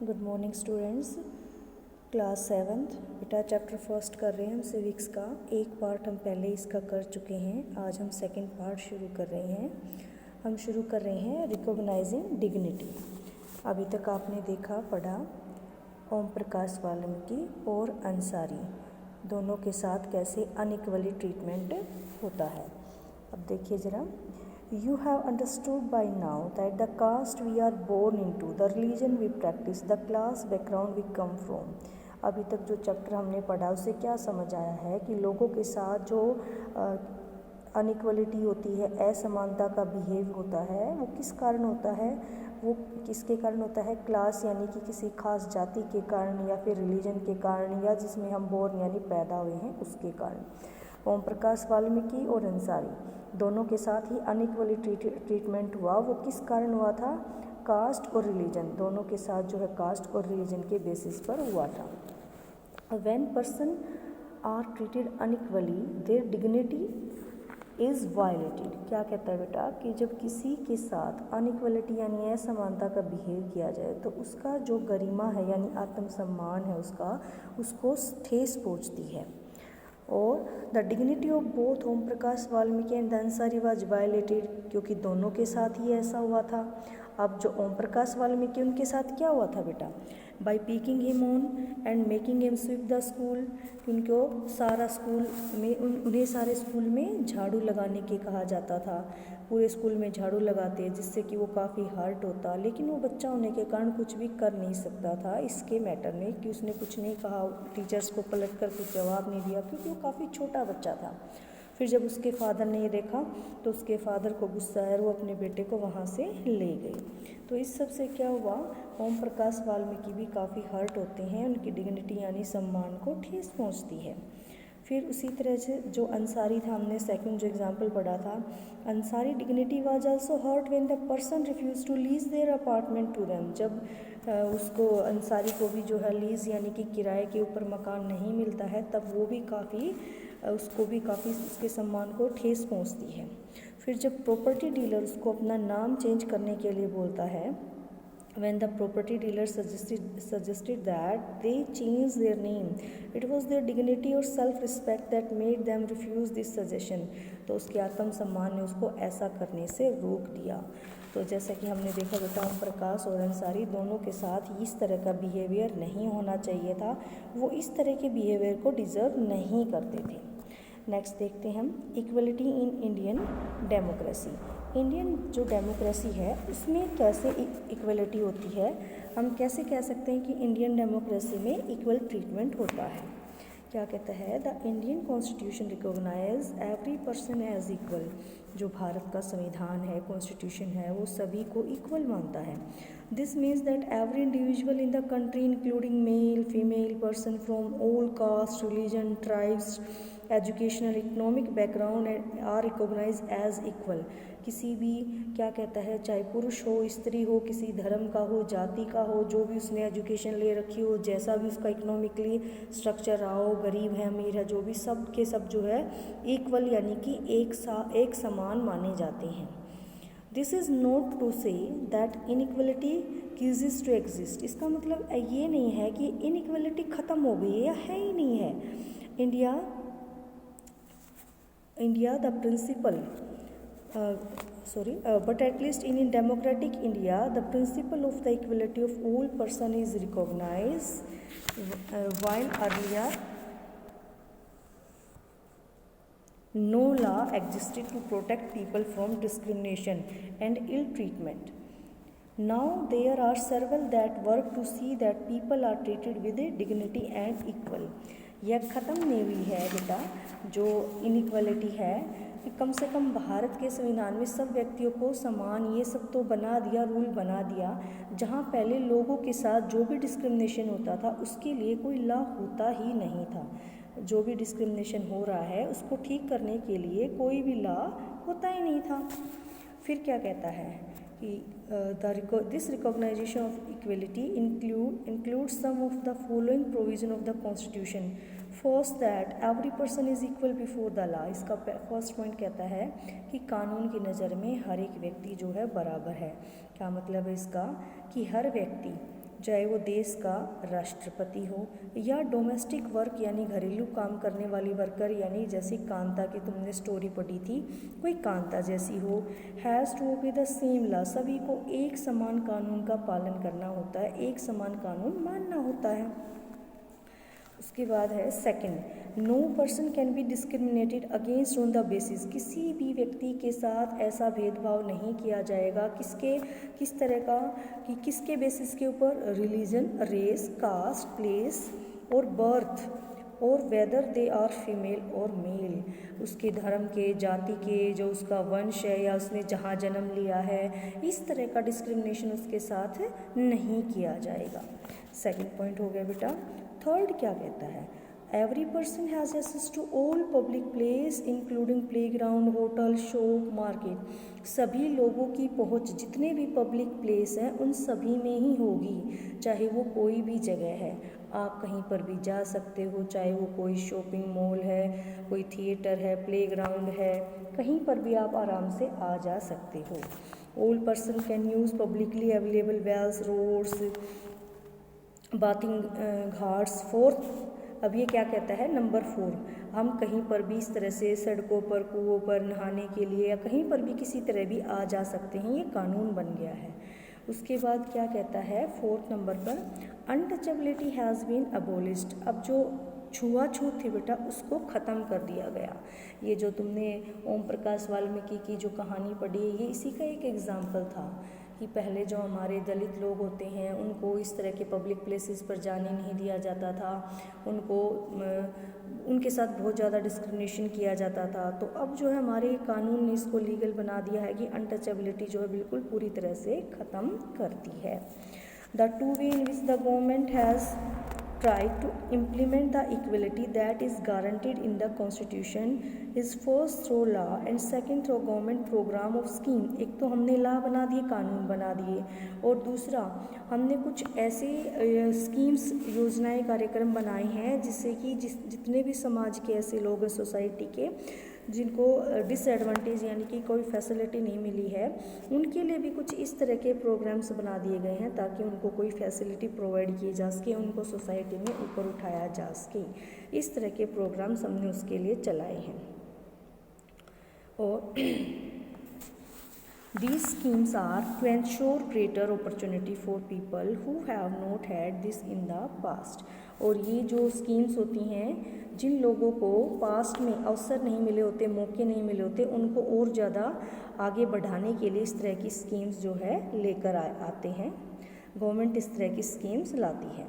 Good morning students. Class 7th बेटा chapter first कर रहे हैं हम सिविक्स का। एक पार्ट हम पहले इसका कर चुके हैं, आज हम सेकंड पार्ट शुरू कर रहे हैं। हम शुरू कर रहे हैं रिकॉग्नाइजिंग डिग्निटी। अभी तक आपने देखा पढ़ा ओम प्रकाश वाल्मीकि और अंसारी दोनों के साथ कैसे अनइक्वली ट्रीटमेंट होता है। अब देखिए ज़रा, You have understood by now that the caste we are born into, the religion we practice, the class background we come from। अभी तक जो चैप्टर हमने पढ़ा उससे क्या समझ आया है कि लोगों के साथ जो अनइक्वलिटी होती है, असमानता का बिहेव होता है, वो किस कारण होता है, वो किसके कारण होता है, क्लास यानी कि किसी खास जाति के कारण या फिर रिलीजन के कारण या जिसमें हम बोर्न यानी पैदा हुए हैं उसके कारण। ओम प्रकाश वाल्मीकि और अंसारी दोनों के साथ ही अनइक्वली ट्रीटमेंट हुआ। वो किस कारण हुआ था? कास्ट और रिलीजन, दोनों के साथ जो है कास्ट और रिलीजन के बेसिस पर हुआ था। When person are treated unequally their dignity is violated. क्या कहता है बेटा कि जब किसी के साथ अनइक्वलिटी यानी असमानता का बिहेव किया जाए तो उसका जो गरिमा है यानी आत्मसम्मान है उसको ठेस पहुँचती है। और the dignity of both Om Prakash Valmiki and Ansari was violated, क्योंकि दोनों के साथ ही ऐसा हुआ था। अब जो ओम प्रकाश वाल्मीकि उनके साथ क्या हुआ था बेटा? By picking him on and making him sweep the school, उनको सारा स्कूल में उन्हें सारे स्कूल में झाड़ू लगाने के कहा जाता था। पूरे स्कूल में झाड़ू लगाते जिससे कि वो काफ़ी हर्ट होता, लेकिन वो बच्चा होने के कारण कुछ भी कर नहीं सकता था इसके मैटर में कि उसने कुछ नहीं कहा, टीचर्स को पलट कर कुछ जवाब नहीं दिया क्योंकि वो काफ़ी छोटा बच्चा था। फिर जब उसके फादर ने ये देखा तो उसके फादर को गुस्सा आया और वो अपने बेटे को वहाँ से ले गई। तो इस सब से क्या हुआ, ओम प्रकाश वाल्मीकि भी काफ़ी हर्ट होते हैं, उनकी डिग्निटी यानी सम्मान को ठेस पहुँचती है। फिर उसी तरह से जो अंसारी था, हमने सेकंड जो एग्जाम्पल पढ़ा था, Ansari dignity was also hurt when the person refuse to lease their apartment to them. जब उसको अंसारी को भी जो है लीज यानी कि किराए के ऊपर मकान नहीं मिलता है तब वो भी उसको भी काफ़ी उसके सम्मान को ठेस पहुंचती है। फिर जब प्रॉपर्टी डीलर उसको अपना नाम चेंज करने के लिए बोलता है, when the property dealer suggested that they change their name, it was their dignity or self-respect that made them refuse this suggestion। तो उसके आत्मसम्मान ने उसको ऐसा करने से रोक दिया। तो जैसा कि हमने देखा बेटा ओम प्रकाश और अंसारी दोनों के साथ इस तरह का बिहेवियर नहीं होना चाहिए था, वो इस तरह के बिहेवियर को डिज़र्व नहीं करते थे। नेक्स्ट देखते हैं हम equality in Indian democracy. Indian जो डेमोक्रेसी है उसमें कैसे इक्वलिटी होती है, हम कैसे कह सकते हैं कि इंडियन डेमोक्रेसी में इक्वल ट्रीटमेंट होता है। क्या कहता है, the Indian constitution recognise every person as equal. जो भारत का संविधान है, कॉन्स्टिट्यूशन है, वो सभी को इक्वल मानता है। This means that every individual in the country including male female person from all caste religion tribes educational economic background are recognise as equal. किसी भी क्या कहता है, चाहे पुरुष हो स्त्री हो, किसी धर्म का हो जाति का हो, जो भी उसने एजुकेशन ले रखी हो, जैसा भी उसका इकोनॉमिकली स्ट्रक्चर रहा हो, गरीब है अमीर है, जो भी सब के सब जो है इक्वल यानी कि एक समान माने जाते हैं। This is not to say that inequality ceases to exist. इसका मतलब ये नहीं है कि इनइक्वलिटी ख़त्म हो गई है या है ही नहीं है। India the principle but at least in democratic India the principle of the equality of all person is recognized, while earlier no law existed to protect people from discrimination and ill treatment. Now there are several that work to see that people are treated with dignity and equal। यह ख़त्म नहीं हुई है बेटा जो inequality है, कि कम से कम भारत के संविधान में सब व्यक्तियों को समान ये सब तो बना दिया, रूल बना दिया। जहाँ पहले लोगों के साथ जो भी डिस्क्रिमिनेशन होता था उसके लिए कोई लॉ होता ही नहीं था। जो भी डिस्क्रिमिनेशन हो रहा है उसको ठीक करने के लिए कोई भी लॉ होता ही नहीं था। फिर क्या कहता है कि this recognition of equality includes some of the following provision of the constitution। First that every person is equal before the law। इसका फर्स्ट पॉइंट कहता है कि कानून की नज़र में हर एक व्यक्ति जो है बराबर है। क्या मतलब है इसका, कि हर व्यक्ति चाहे वो देश का राष्ट्रपति हो, या डोमेस्टिक वर्क यानी घरेलू काम करने वाली वर्कर, यानी जैसी कांता की तुमने स्टोरी पढ़ी थी, कोई कांता जैसी हो। Has to obey the same law, सभी को एक समान कानून का पालन करना होता है, एक समान कानून मानना होता है। उसके बाद है second, no person can be discriminated against on the basis, किसी भी व्यक्ति के साथ ऐसा भेदभाव नहीं किया जाएगा। किस तरह का, कि किसके बेसिस के ऊपर, रिलीजन, रेस, कास्ट, प्लेस और बर्थ, और वेदर दे आर फीमेल और मेल, उसके धर्म के, जाति के, जो उसका वंश है या उसने जहाँ जन्म लिया है, इस तरह का डिस्क्रिमिनेशन उसके साथ नहीं किया जाएगा। सेकंड पॉइंट हो गया बेटा। थर्ड क्या कहता है, every person has access to all public place including playground, hotel, shop, market, सभी लोगों की पहुंच जितने भी पब्लिक प्लेस हैं उन सभी में ही होगी, चाहे वो कोई भी जगह है, आप कहीं पर भी जा सकते हो, चाहे वो कोई शॉपिंग मॉल है, कोई थिएटर है, प्लेग्राउंड है, कहीं पर भी आप आराम से आ जा सकते हो। All person can use publicly available wells, roads, bathing ghats. Fourth, अब ये क्या कहता है, नंबर 4, हम कहीं पर भी इस तरह से सड़कों पर, कुओं पर नहाने के लिए या कहीं पर भी किसी तरह भी आ जा सकते हैं, ये कानून बन गया है। उसके बाद क्या कहता है, फोर्थ नंबर पर, अनटचेबिलिटी हैज़ बीन अबोलिश्ड, अब जो छुआछूत थी बेटा उसको ख़त्म कर दिया गया। ये जो तुमने ओम प्रकाश वाल्मीकि की जो कहानी पढ़ी है, ये इसी का एक एग्जाम्पल था कि पहले जो हमारे दलित लोग होते हैं उनको इस तरह के पब्लिक प्लेसेस पर जाने नहीं दिया जाता था, उनके साथ बहुत ज़्यादा डिस्क्रिमिनेशन किया जाता था। तो अब जो है हमारे कानून ने इसको लीगल बना दिया है कि अनटचेबिलिटी जो है बिल्कुल पूरी तरह से ख़त्म कर दी है। The two way in which the government has try to implement the equality that is guaranteed in the constitution is first through law and second through government program of scheme। एक तो हमने लॉ बना दिए, कानून बना दिए, और दूसरा हमने कुछ ऐसे स्कीम्स, योजनाएं, कार्यक्रम बनाए हैं जिससे कि जितने भी समाज के ऐसे लोग हैं सोसाइटी के जिनको डिसएडवांटेज यानी कि कोई फैसिलिटी नहीं मिली है, उनके लिए भी कुछ इस तरह के प्रोग्राम्स बना दिए गए हैं ताकि उनको कोई फैसिलिटी प्रोवाइड की जा सके, उनको सोसाइटी में ऊपर उठाया जा सके। इस तरह के प्रोग्राम्स हमने उसके लिए चलाए हैं। और These schemes are to ensure greater opportunity for people who have not had this in the past। और ये जो स्कीम्स होती हैं, जिन लोगों को पास्ट में अवसर नहीं मिले होते, मौके नहीं मिले होते, उनको और ज़्यादा आगे बढ़ाने के लिए इस तरह की स्कीम्स जो है लेकर आते हैं, गवर्नमेंट इस तरह की स्कीम्स लाती है।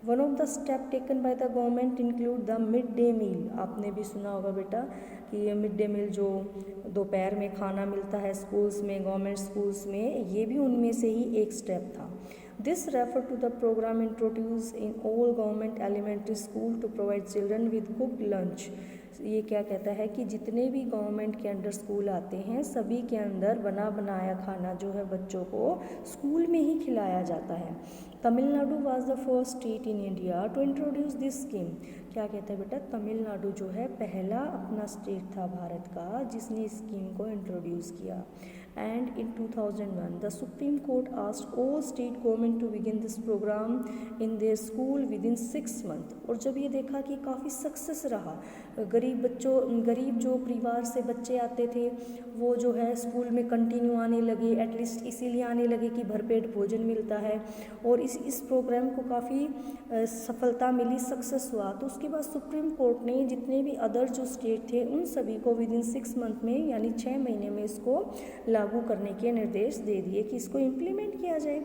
One of the step taken by the government include the mid day meal. आपने भी सुना होगा बेटा कि ये मिड डे मील जो दोपहर में खाना मिलता है स्कूल्स में, गवर्नमेंट स्कूल्स में, ये भी उनमें से ही एक स्टेप था। This refer to the programme introduce in all government elementary school to provide children with cooked lunch. ये क्या कहता है कि जितने भी गवर्नमेंट के अंडर स्कूल आते हैं सभी के अंदर बना बनाया खाना जो है बच्चों को स्कूल में ही खिलाया जाता है। Tamil Nadu was the first state in India to introduce this scheme. क्या कहता है बेटा, तमिलनाडु जो है पहला अपना स्टेट था भारत का जिसने इस स्कीम को इंट्रोड्यूस किया। And in 2001 the Supreme Court asked all state government to begin this program in their school within 6 months। और जब ये देखा कि काफ़ी सक्सेस रहा, गरीब जो परिवार से बच्चे आते थे वो जो है स्कूल में कंटिन्यू आने लगे, एटलीस्ट इसीलिए आने लगे कि भरपेट भोजन मिलता है, और इस प्रोग्राम को काफ़ी सफलता मिली, सक्सेस हुआ। तो उसके बाद सुप्रीम कोर्ट ने जितने भी अदर जो स्टेट थे उन सभी को विदिन 6 मंथ में यानी 6 महीने में इसको लागू करने के निर्देश दे दिए कि इसको इम्प्लीमेंट किया जाए।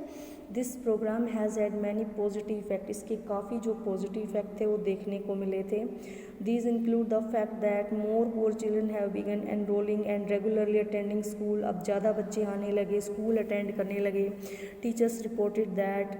This programme has had many positive effect. इसके काफ़ी जो पॉजिटिव इफेक्ट थे वो देखने को मिले थे। These include the fact that more poor children have begun enrolling and regularly attending school. अब ज़्यादा बच्चे आने लगे, स्कूल अटेंड करने लगे। Teachers reported that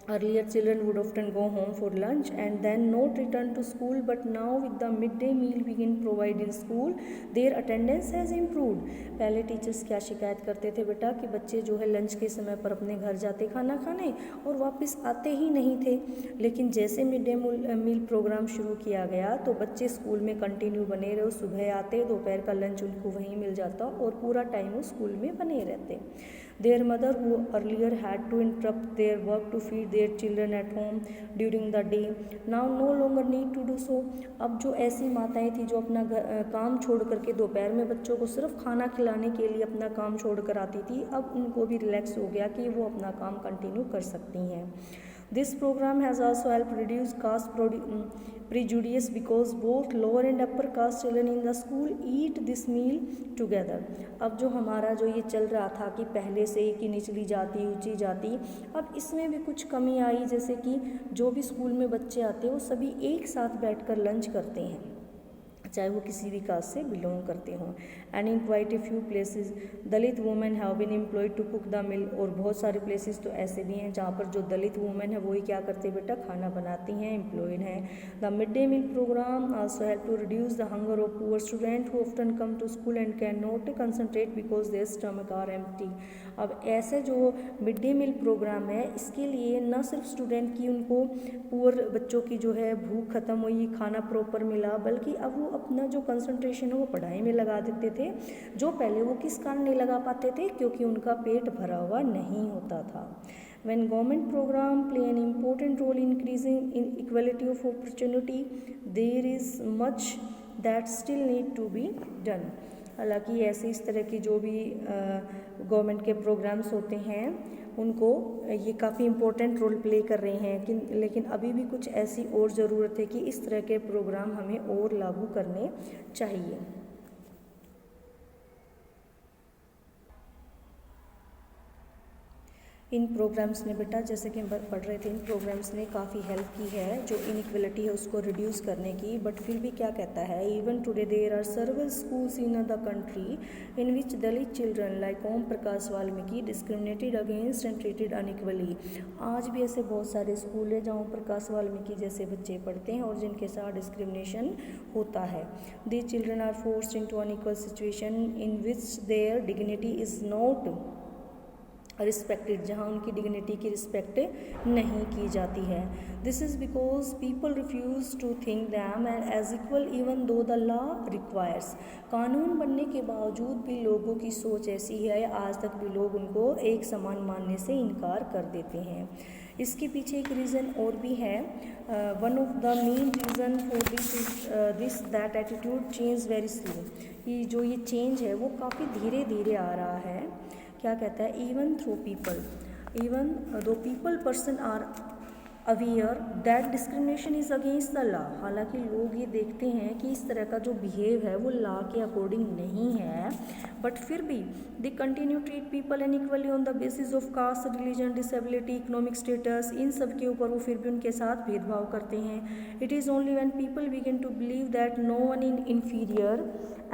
earlier children would often go home for lunch and then not return to school, but now with the midday meal being provided in school their attendance has improved। पहले teachers क्या शिकायत करते थे बेटा कि बच्चे जो है लंच के समय पर अपने घर जाते खाना खाने और वापस आते ही नहीं थे, लेकिन जैसे मिड डे मील प्रोग्राम शुरू किया गया तो बच्चे स्कूल में कंटिन्यू बने रहे, सुबह आते, दोपहर का लंच उनको वहीं मिल जाता और पूरा टाइम वो स्कूल में बने रहते। Their mother who earlier had to interrupt their work to feed their children at home during the day now no longer need to do so. अब जो ऐसी माताएं थी जो अपना काम छोड़ करके दोपहर में बच्चों को सिर्फ खाना खिलाने के लिए अपना काम छोड़ कर आती थी, अब उनको भी रिलैक्स हो गया कि वो अपना काम कंटिन्यू कर सकती हैं. This program has also helped reduce caste prejudice because both lower and upper caste children in the school eat this meal together. अब जो हमारा जो ये चल रहा था कि पहले से कि निचली जाति ऊंची जाति, अब इसमें भी कुछ कमी आई, जैसे कि जो भी स्कूल में बच्चे आते हैं वो सभी एक साथ बैठकर लंच करते हैं, चाहे वो किसी भी कास्ट से बिलोंग करते हों. And in quite a few places Dalit women have been employed to cook the meal. और बहुत सारे प्लेसेस तो ऐसे भी हैं जहाँ पर जो दलित वुमेन है वही क्या करते हैं बेटा, खाना बनाती हैं, एम्प्लॉयड हैं. The mid day meal programme also help to reduce the hunger of poor student who often come to school and can not concentrate because their stomach are empty. अब ऐसे जो मिड डे मील प्रोग्राम है इसके लिए न सिर्फ student की उनको पुअर बच्चों की जो है भूख खत्म हुई, खाना प्रॉपर मिला, बल्कि अब वो अपना जो कंसंट्रेशन है वो पढ़ाई में लगा देते थे, जो पहले वो किस कारण नहीं लगा पाते थे, क्योंकि उनका पेट भरा हुआ नहीं होता था. When government program play an important role in increasing inequality of opportunity, there is much that still need to be done. हालांकि ऐसे इस तरह की जो भी गवर्नमेंट के प्रोग्राम्स होते हैं उनको ये काफ़ी इम्पोर्टेंट रोल प्ले कर रहे हैं कि लेकिन अभी भी कुछ ऐसी और ज़रूरत है कि इस तरह के प्रोग्राम हमें और लागू करने चाहिए. इन प्रोग्राम्स ने बेटा, जैसे कि हम पढ़ रहे थे, इन प्रोग्राम्स ने काफ़ी हेल्प की है जो इनइक्वलिटी है उसको रिड्यूस करने की. बट फिर भी क्या कहता है, even today there are several schools in the country in which Dalit children like Om Prakash Valmiki discriminated against and treated unequally. आज भी ऐसे बहुत सारे स्कूल हैं जहाँ ओम प्रकाश वाल्मीकि जैसे बच्चे पढ़ते हैं और जिनके साथ डिस्क्रिमिनेशन होता है. These children are forced into unequal situation in which their dignity is not respected, जहाँ उनकी डिग्निटी की रिस्पेक्ट नहीं की जाती है. This is because people refuse to think them as equal even though the law requires. कानून बनने के बावजूद भी लोगों की सोच ऐसी है, आज तक भी लोग उनको एक समान मानने से इनकार कर देते हैं. इसके पीछे एक रीज़न और भी है. One of the main reason for this is this that attitude change very slow. कि जो ये चेंज है वो काफ़ी धीरे धीरे आ रहा है. क्या कहता है, even though people person are aware that discrimination is against the law. हालांकि लोग ये देखते हैं कि इस तरह का जो बिहेव है वो लॉ के अकॉर्डिंग नहीं है, बट फिर भी they continue treat people unequally on the basis of caste, religion, disability, economic status. इन सब के ऊपर वो फिर भी उनके साथ भेदभाव करते हैं. It is only when people begin to believe that no one in inferior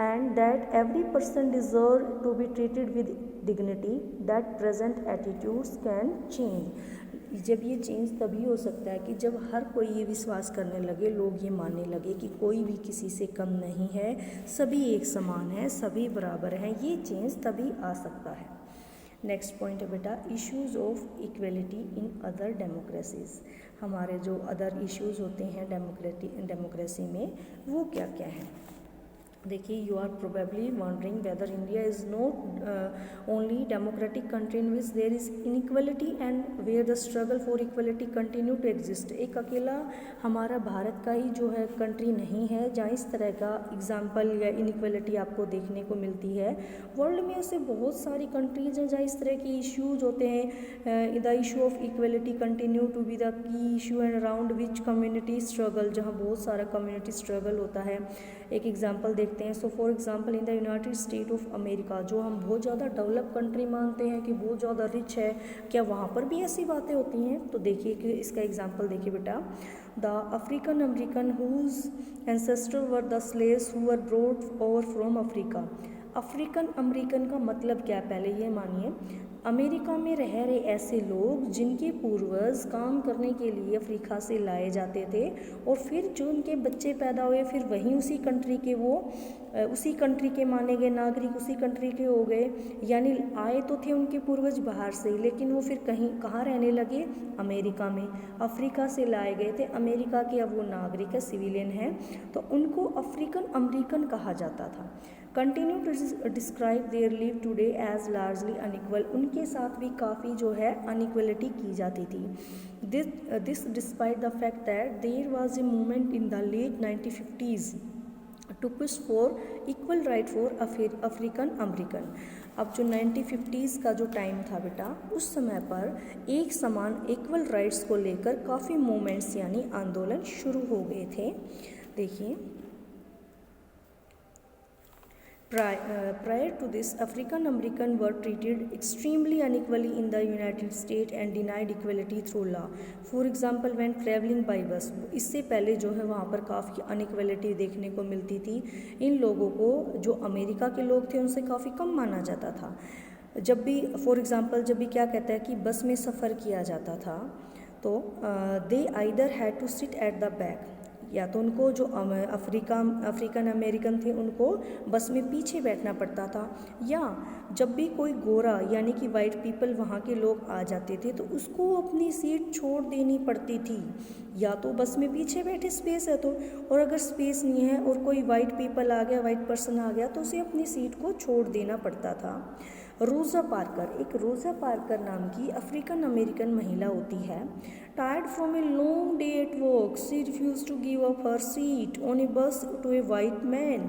and that every person deserve to be treated with dignity that present attitudes can change. जब ये चेंज तभी हो सकता है कि जब हर कोई ये विश्वास करने लगे, लोग ये मानने लगे कि कोई भी किसी से कम नहीं है, सभी एक समान है, सभी बराबर हैं. ये चेंज तभी आ सकता है. नेक्स्ट पॉइंट है बेटा, issues of equality in other democracies. हमारे जो अदर इश्यूज़ होते हैं डेमोक्रेसी में वो क्या क्या हैं. देखिए, you are probably wondering whether India is not only democratic country in which there is inequality and where the struggle for equality continue to exist. एक अकेला हमारा भारत का ही जो है कंट्री नहीं है जहाँ इस तरह का एग्जाम्पल या इनइक्वलिटी आपको देखने को मिलती है. वर्ल्ड में ऐसे बहुत सारी कंट्रीज हैं जहाँ इस तरह के इश्यूज होते हैं. The issue of equality continue to be the key issue and around which community struggle, जहाँ बहुत सारा कम्युनिटी स्ट्रगल होता है. एक एग्जाम्पल देखते हैं. So for example in the United state of America, जो हम बहुत ज़्यादा डेवलप कंट्री मानते हैं कि बहुत ज़्यादा रिच है, क्या वहाँ पर भी ऐसी बातें होती हैं? तो देखिए कि इसका एग्जांपल देखिए बेटा. The African American whose ancestor were the slaves who were brought over from Africa. African American का मतलब क्या है, पहले ये मानिए. अमेरिका में रह रहे ऐसे लोग जिनके पूर्वज काम करने के लिए अफ्रीका से लाए जाते थे और फिर जो उनके बच्चे पैदा हुए फिर वहीं उसी कंट्री के माने गए नागरिक, उसी कंट्री के हो गए. यानी आए तो थे उनके पूर्वज बाहर से, लेकिन वो फिर कहाँ रहने लगे, अमेरिका में. अफ्रीका से लाए गए थे, अमेरिका के अब वो नागरिक है, सिविलियन है, तो उनको अफ्रीकन अमेरिकन कहा जाता था. Continue to describe their live today as largely unequal, उनके साथ भी काफ़ी जो है अनइक्वलिटी की जाती थी। This despite the fact that there was a movement in the late 1950s to push for equal right for African American. अब जो 1950s का जो टाइम था बेटा, उस समय पर एक समान इक्वल राइट्स को लेकर काफ़ी मूवमेंट्स यानी आंदोलन शुरू हो गए थे। देखिए, prior to this, African American were treated extremely unequally in the United States and denied equality through law. For example, when traveling by bus, इससे पहले जो है वहाँ पर काफ़ी अनइक्वलिटी देखने को मिलती थी। इन लोगों को जो अमेरिका के लोग थे उनसे काफ़ी कम माना जाता था। जब भी फॉर एग्ज़ाम्पल जब भी क्या कहता है कि बस में सफ़र किया जाता था तो they either had to sit at the back, या तो उनको जो अफ्रीकन अमेरिकन थे उनको बस में पीछे बैठना पड़ता था, या जब भी कोई गोरा यानी कि वाइट पीपल वहाँ के लोग आ जाते थे तो उसको अपनी सीट छोड़ देनी पड़ती थी। या तो बस में पीछे बैठे स्पेस है तो, और अगर स्पेस नहीं है और कोई वाइट पीपल आ गया, वाइट पर्सन आ गया तो उसे अपनी सीट को छोड़ देना पड़ता था। रोज़ा पार्कर, एक रोज़ा पार्कर नाम की अफ्रीकन अमेरिकन महिला होती है। Tired from a long day at work, she refuse to give up her seat on a bus to A white man.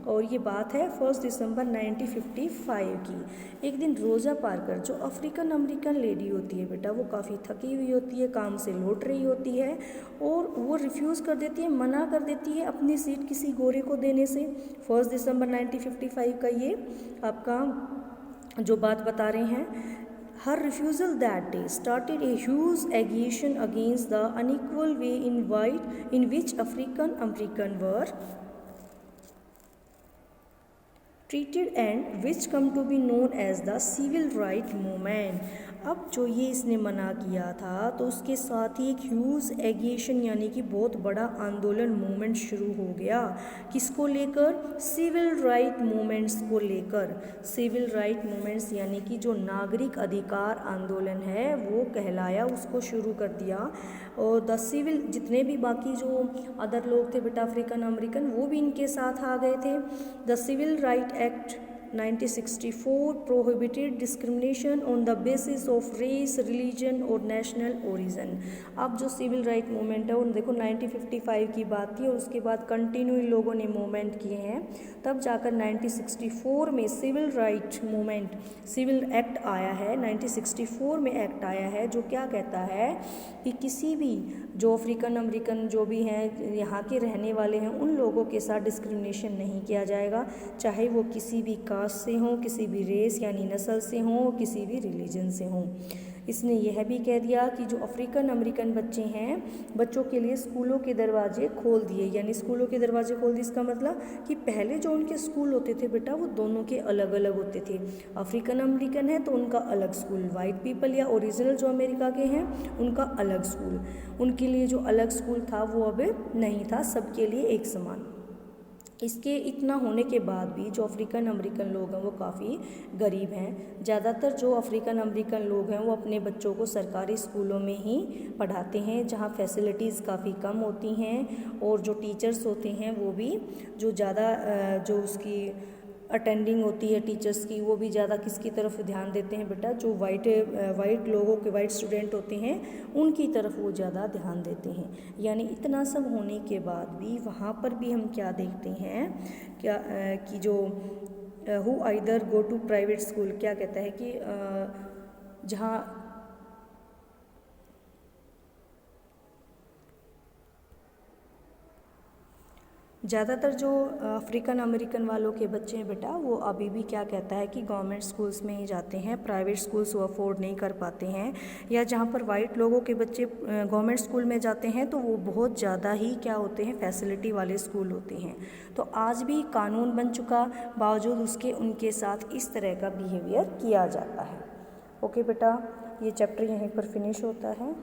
और ये बात है 1 दिसंबर 1955 की। एक दिन रोज़ा पार्कर जो अफ्रीकन अमेरिकन लेडी होती है बेटा, वो काफ़ी थकी हुई होती है, काम से लौट रही होती है और वो रिफ्यूज़ कर देती है, मना कर देती है अपनी सीट किसी गोरे को देने से। 1 दिसंबर 1955 का ये आपका जो बात बता रहे हैं। Her refusal that day started a huge agitation against the unequal way in which African Americans were treated and which come to be known as the Civil Rights Movement। अब जो ये इसने मना किया था तो उसके साथ ही एक ह्यूज एगिएशन यानी कि बहुत बड़ा आंदोलन मूवमेंट शुरू हो गया। किसको लेकर? सिविल राइट मूवमेंट्स को लेकर। सिविल राइट मूवमेंट्स यानी कि जो नागरिक अधिकार आंदोलन है वो कहलाया, उसको शुरू कर दिया। और द सिविल, जितने भी बाकी जो अदर लोग थे बेटा अफ्रीकन अमेरिकन, वो भी इनके साथ आ गए थे। The civil right act 1964 prohibited discrimination on the basis of race, religion और national origin। अब जो सिविल राइट मूवमेंट है वो देखो 1955 की बात थी और उसके बाद कंटिन्यू इन लोगों ने मूवमेंट किए हैं। तब जाकर 1964 में civil right movement, civil act आया है। 1964 में एक्ट आया है जो क्या कहता है कि किसी भी जो अफ्रीकन अमेरिकन जो भी हैं यहाँ के रहने वाले हैं उन लोगों के साथ डिस्क्रिमिनेशन नहीं किया जाएगा, चाहे वो किसी भी कास्ट से हों, किसी भी रेस यानी नस्ल से हों, किसी भी रिलीजन से हों। इसने यह भी कह दिया कि जो अफ्रीकन अमेरिकन बच्चे हैं, बच्चों के लिए स्कूलों के दरवाजे खोल दिए। यानी स्कूलों के दरवाजे खोल दिए इसका मतलब कि पहले जो उनके स्कूल होते थे बेटा वो दोनों के अलग अलग होते थे। अफ्रीकन अमेरिकन है तो उनका अलग स्कूल, वाइट पीपल या ओरिजिनल जो अमेरिका के हैं उनका अलग स्कूल। उनके लिए जो अलग स्कूल था वो अब नहीं था, सबके लिए एक समान। इसके इतना होने के बाद भी जो अफ्रीकन अमेरिकन लोग हैं वो काफ़ी गरीब हैं। ज़्यादातर जो अफ्रीकन अमेरिकन लोग हैं वो अपने बच्चों को सरकारी स्कूलों में ही पढ़ाते हैं जहाँ फैसिलिटीज़ काफ़ी कम होती हैं और जो टीचर्स होते हैं वो भी जो ज़्यादा जो उसकी अटेंडिंग होती है टीचर्स की वो भी ज़्यादा किसकी तरफ ध्यान देते हैं बेटा, जो वाइट लोगों के वाइट स्टूडेंट होते हैं उनकी तरफ वो ज़्यादा ध्यान देते हैं। यानी इतना सब होने के बाद भी वहाँ पर भी हम क्या देखते हैं क्या कि जो who either go to private school, क्या कहता है कि जहाँ ज़्यादातर जो अफ्रीकन अमेरिकन वालों के बच्चे हैं बेटा वो अभी भी क्या कहता है कि गवर्नमेंट स्कूल्स में ही जाते हैं, प्राइवेट स्कूल्स वो अफोर्ड नहीं कर पाते हैं। या जहाँ पर वाइट लोगों के बच्चे गवर्नमेंट स्कूल में जाते हैं तो वो बहुत ज़्यादा ही क्या होते हैं, फैसिलिटी वाले स्कूल होते हैं। तो आज भी कानून बन चुका, बावजूद उसके उनके साथ इस तरह का बिहेवियर किया जाता है। ओके बेटा, ये चैप्टर यहीं पर फिनिश होता है।